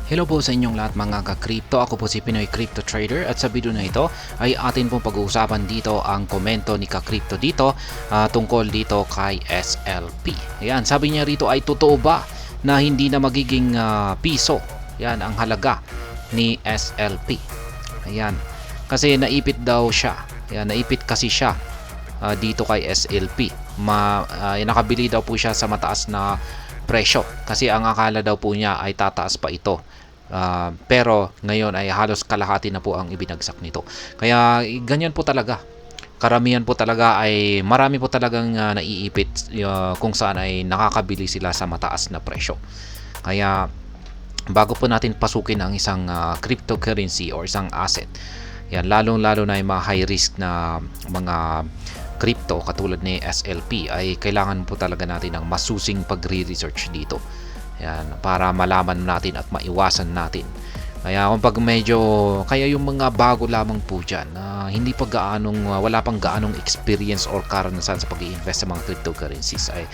Hello po sa inyong lahat mga ka-crypto. Ako po si Pinoy Crypto Trader at sa video na ito ay atin pong pag-uusapan dito ang komento ni ka-crypto dito tungkol dito kay SLP. Ayan, sabi niya rito ay totoo ba na hindi na magiging piso yan ang halaga ni SLP. Ayan, kasi naipit daw siya. Ayan, naipit kasi siya dito kay SLP. Nakabili daw po siya sa mataas na presyo kasi ang akala daw po niya ay tataas pa ito. Pero ngayon ay halos kalahati na po ang ibinagsak nito. Kaya ganyan po talaga. Karamihan po talaga ay marami po talagang naiipit kung saan ay nakakabili sila sa mataas na presyo. Kaya bago po natin pasukin ang isang cryptocurrency or isang asset, yan lalong-lalo na yung mga high risk na mga crypto katulad ni SLP, ay kailangan po talaga natin ng masusing pagre-research dito. Yan, para malaman natin at maiwasan natin. Kaya kaya yung mga bago lamang po dyan, hindi pa wala pang gaanong experience or karanasan sa pag-i-invest sa mga cryptocurrencies, ay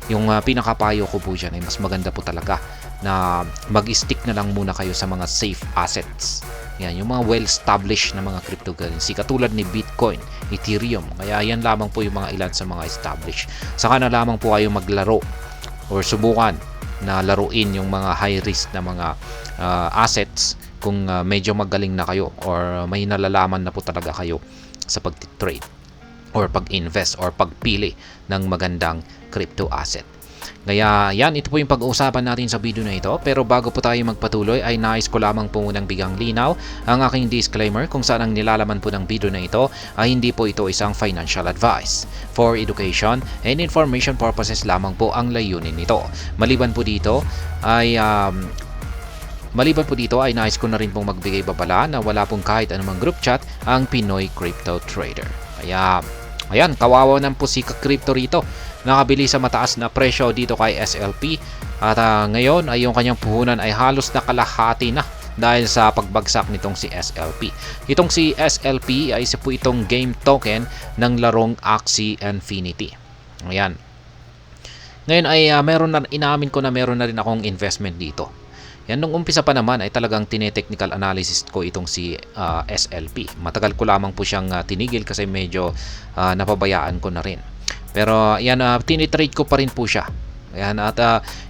yung pinakapayo ko po dyan ay mas maganda po talaga na mag-stick na lang muna kayo sa mga safe assets. Yan, yung mga well-established na mga cryptocurrency katulad ni Bitcoin, Ethereum. Kaya yan lamang po yung mga ilan sa mga established. Saka na lamang po kayo maglaro or subukan na laruin yung mga high risk na mga assets kung medyo magaling na kayo or may nalalaman na po talaga kayo sa pag-trade or pag-invest or pagpili ng magandang crypto asset. Kaya yan, ito po yung pag-uusapan natin sa video na ito. Pero bago po tayo magpatuloy ay nais ko lamang po munang bigang linaw ang aking disclaimer kung saan ang nilalaman po ng video na ito ay hindi po ito isang financial advice. For education and information purposes lamang po ang layunin nito. Maliban po dito ay nais ko na rin pong magbigay babala na wala pong kahit anumang group chat ang Pinoy Crypto Trader. Kaya ayan, kawawa ng po si ka-crypto rito. Nakabili sa mataas na presyo dito kay SLP at ngayon ay yung kanyang puhunan ay halos nakalahati na dahil sa pagbagsak nitong si SLP. Itong si SLP ay isa po itong game token ng larong Axie Infinity. Ayan. Ngayon ay inamin ko na meron na rin akong investment dito. Yan, nung umpisa pa naman ay talagang tinetechnical analysis ko itong si SLP. Matagal ko lamang po siyang tinigil kasi medyo napabayaan ko na rin. Pero yan, tinitrade ko pa rin po siya. Yan, at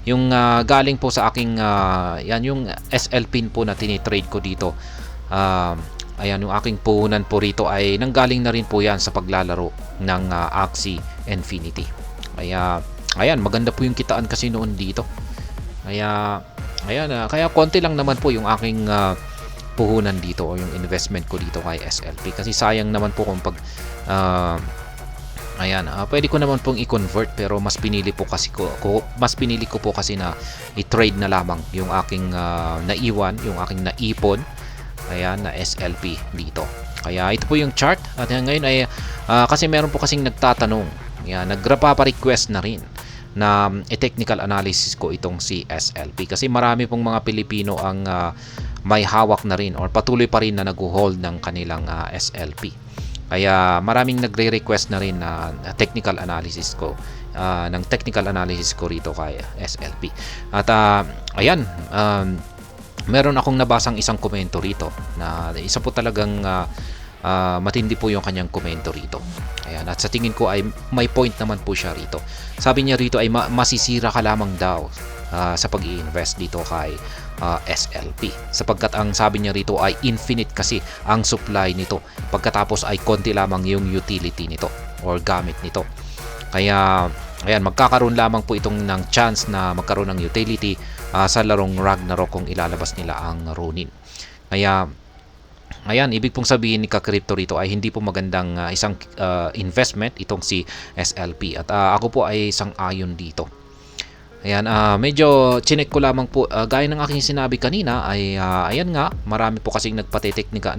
yung galing po sa aking yan yung SLP po na tinitrade ko dito. Ayan, yung aking puhunan po rito ay nanggaling na rin po yan sa paglalaro ng Axie Infinity. Kaya ayan, maganda po yung kitaan kasi noon dito. Kaya ayan, kaya konti lang naman po yung aking puhunan dito o yung investment ko dito kay SLP. Kasi sayang naman po kung pwede ko naman pong i-convert pero mas pinili ko po kasi na i-trade na lamang yung aking naiwan, yung aking naipon, ayan, na SLP dito. Kaya ito po yung chart at ngayon ay kasi meron po kasing nagtatanong, ayan, nagpa-request na rin na technical analysis ko itong si SLP kasi marami pong mga Pilipino ang may hawak na rin or patuloy pa rin na nag-hold ng kanilang SLP. Kaya maraming nagre-request na rin na technical analysis ko ng technical analysis ko rito kay SLP. At ayan, meron akong nabasang isang komento rito na isa po talagang matindi po yung kanyang komento rito. Ayan, at sa tingin ko ay may point naman po siya rito. Sabi niya rito ay masisira ka lamang daw sa pag-i-invest dito kay SLP sapagkat ang sabi niya rito ay infinite kasi ang supply nito, pagkatapos ay konti lamang yung utility nito or gamit nito. Kaya ayan, magkakaroon lamang po itong ng chance na magkaroon ng utility sa larong Ragnarok kung ilalabas nila ang Ronin. Kaya ayan, ibig pong sabihin ni ka-crypto rito ay hindi po magandang isang investment itong si SLP at ako po ay sang-ayon dito. Ayan, medyo chinek ko lamang po gaya ng aking sinabi kanina ay ayan nga, marami po kasing nagpapa-technical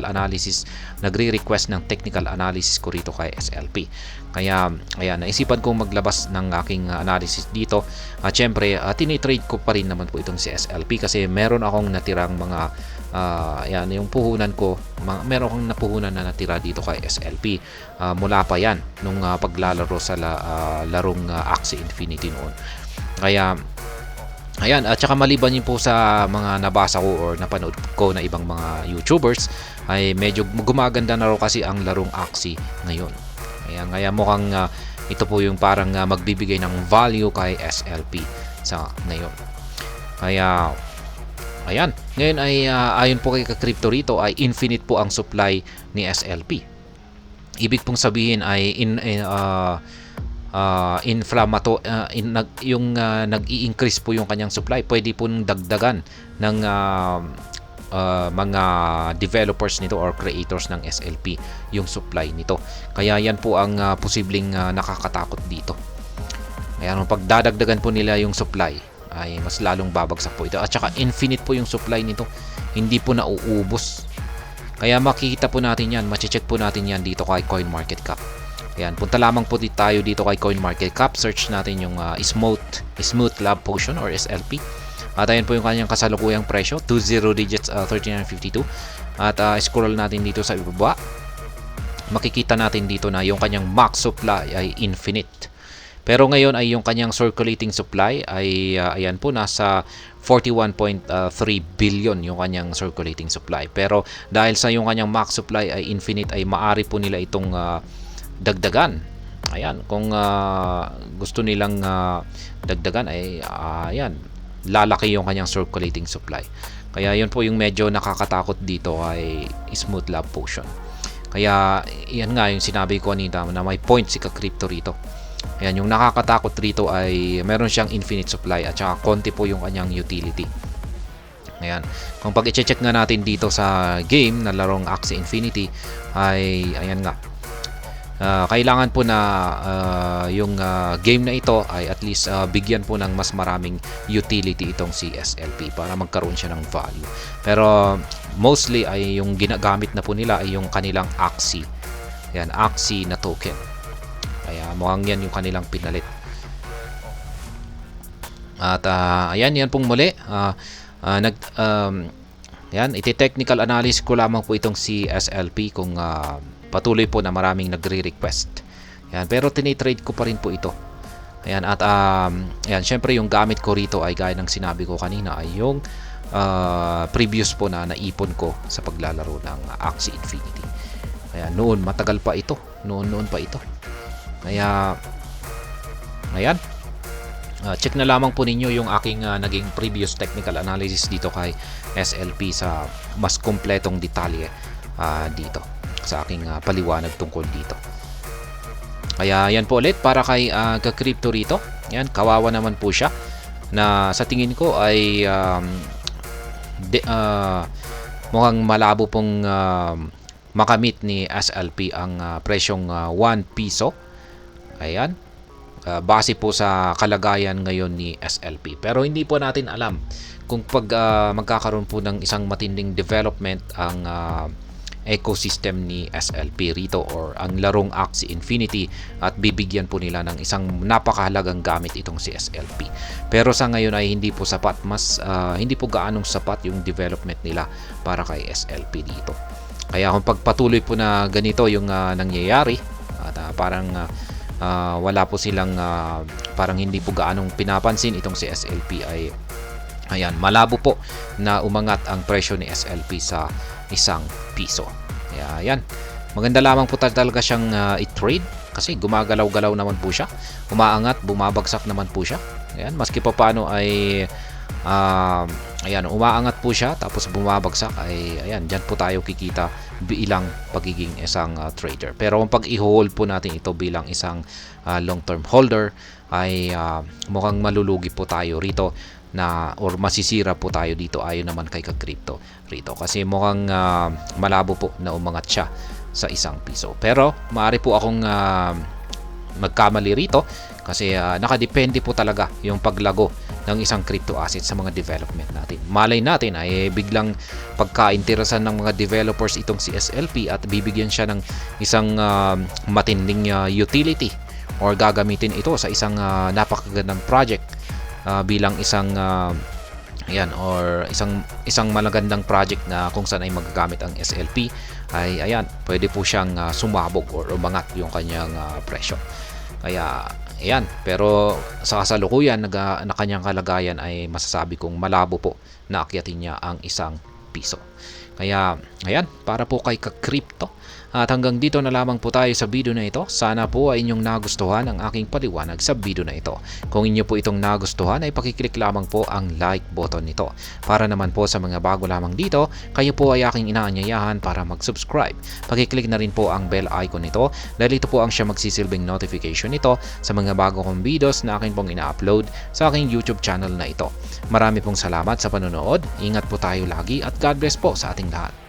analysis, nagre-request ng technical analysis ko rito kay SLP. Kaya ayan, naisipan kong maglabas ng aking analysis dito. At syempre, tinitrade ko pa rin naman po itong si SLP kasi meron akong natirang mga yan, yung puhunan ko, meron akong napuhunan na natira dito kay SLP mula pa yan nung paglalaro sa larong Axie Infinity noon. Kaya Ayan, at saka maliban yun po sa mga nabasa ko or napanood ko na ibang mga YouTubers, ay medyo gumaganda na raw kasi ang larong Axie ngayon. Kaya mukhang ito po yung parang magbibigay ng value kay SLP sa ngayon. Kaya ayan, ngayon ay ayon po kay Crypto rito ay infinite po ang supply ni SLP. Ibig pong sabihin ay nag-i-increase po yung kanyang supply. Pwede po dagdagan ng mga developers nito or creators ng SLP yung supply nito. Kaya yan po ang posibleng nakakatakot dito. Kaya pag dadagdagan po nila yung supply ay mas lalong babagsak po ito. At saka infinite po yung supply nito. Hindi po nauubos. Kaya makikita po natin yan, mache-check po natin yan dito kay CoinMarketCap. Ayan, punta lamang po tayo dito kay CoinMarketCap. Search natin yung Smooth Lab Potion or SLP. At ayan po yung kanyang kasalukuyang presyo, 20 digits, 39.52. At scroll natin dito sa ibaba. Makikita natin dito na yung kanyang max supply ay infinite. Pero ngayon ay yung kanyang circulating supply ay ayan po nasa 41.3 billion yung kanyang circulating supply. Pero dahil sa yung kanyang max supply ay infinite ay maari po nila itong dagdagan. Ayan, kung gusto nilang dagdagan ay ayan, lalaki yung kanyang circulating supply. Kaya yun po yung medyo nakakatakot dito ay Smooth Lab Potion. Kaya yan nga yung sinabi ko kanina na may point si Crypto rito. Ayan, yung nakakatakot rito ay meron siyang infinite supply at saka konti po yung kanyang utility. Ayan, kung pag i-check nga natin dito sa game na larong Axie Infinity ay ayan nga, kailangan po na yung game na ito ay at least bigyan po ng mas maraming utility itong si SLP para magkaroon siya ng value. Pero mostly ay yung ginagamit na po nila ay yung kanilang Axie. Ayan, Axie na token. Kaya mukhang yan yung kanilang pinalit. At ayan, yan pong muli. Yan, iti-technical analysis ko lamang po itong si SLP kung patuloy po na maraming nagre-request. Yan, pero tinitrade ko pa rin po ito. Ayan, at ayan, syempre yung gamit ko rito ay gaya ng sinabi ko kanina ay yung previous po na naipon ko sa paglalaro ng Axie Infinity. Ayan, noon matagal pa ito. Noon pa ito. Kaya ayan, check na lamang po ninyo yung aking naging previous technical analysis dito kay SLP sa mas kompletong detalye dito sa aking paliwanag tungkol dito. Kaya yan po ulit para kay Crypto rito. Yan, kawawa naman po siya na sa tingin ko ay mukhang malabo pong makamit ni SLP ang presyong 1 piso. Ayan, base po sa kalagayan ngayon ni SLP. Pero hindi po natin alam kung pag magkakaroon po ng isang matinding development ang ecosystem ni SLP rito or ang larong Axie Infinity at bibigyan po nila ng isang napakahalagang gamit itong si SLP. Pero sa ngayon ay hindi po sapat, hindi po gaanong sapat yung development nila para kay SLP dito. Kaya kung pagpatuloy po na ganito yung nangyayari at parang wala po silang parang hindi po gaanong pinapansin itong si SLP ay ayan, malabo po na umangat ang presyo ni SLP sa 1 piso. Kaya ayan, maganda lamang po talaga siyang i-trade kasi gumagalaw-galaw naman po siya, umaangat, bumabagsak naman po siya. Ayan, maski pa paano ay ayan, umaangat po siya tapos bumabagsak ay ayan, dyan po tayo kikita bilang pagiging isang trader. Pero kung pag i-hold po natin ito bilang isang long-term holder ay mukhang malulugi po tayo rito na or masisira po tayo dito ayon naman kay Crypto rito kasi mukhang malabo po na umangat siya sa 1 piso. Pero maaari po akong magkamali rito kasi nakadepende po talaga yung paglago ng isang crypto asset sa mga development natin. Malay natin ay biglang pagka-interesan ng mga developers itong si SLP at bibigyan siya ng isang matinding utility or gagamitin ito sa isang napakagandang project bilang isang ayan, or isang malagandang project na kung saan ay magagamit ang SLP ay ayan, pwede po siyang sumabog or umangat yung kanyang presyo. Kaya Ayan, pero sa kasalukuyan na kanyang kalagayan ay masasabi kong malabo po na akyatin niya ang ₱1. Kaya, ayan, para po kay ka-crypto. At hanggang dito na lamang po tayo sa video na ito. Sana po ay inyong nagustuhan ang aking paliwanag sa video na ito. Kung inyo po itong nagustuhan ay pakiclick lamang po ang like button nito. Para naman po sa mga bago lamang dito, kayo po ay aking inaanyayahan para mag-subscribe. Pakiclick na rin po ang bell icon nito dahil ito po ang siya magsisilbing notification nito sa mga bago kong videos na akin pong ina-upload sa aking YouTube channel na ito. Marami pong salamat sa panonood. Ingat po tayo lagi at God bless po sa ating lahat.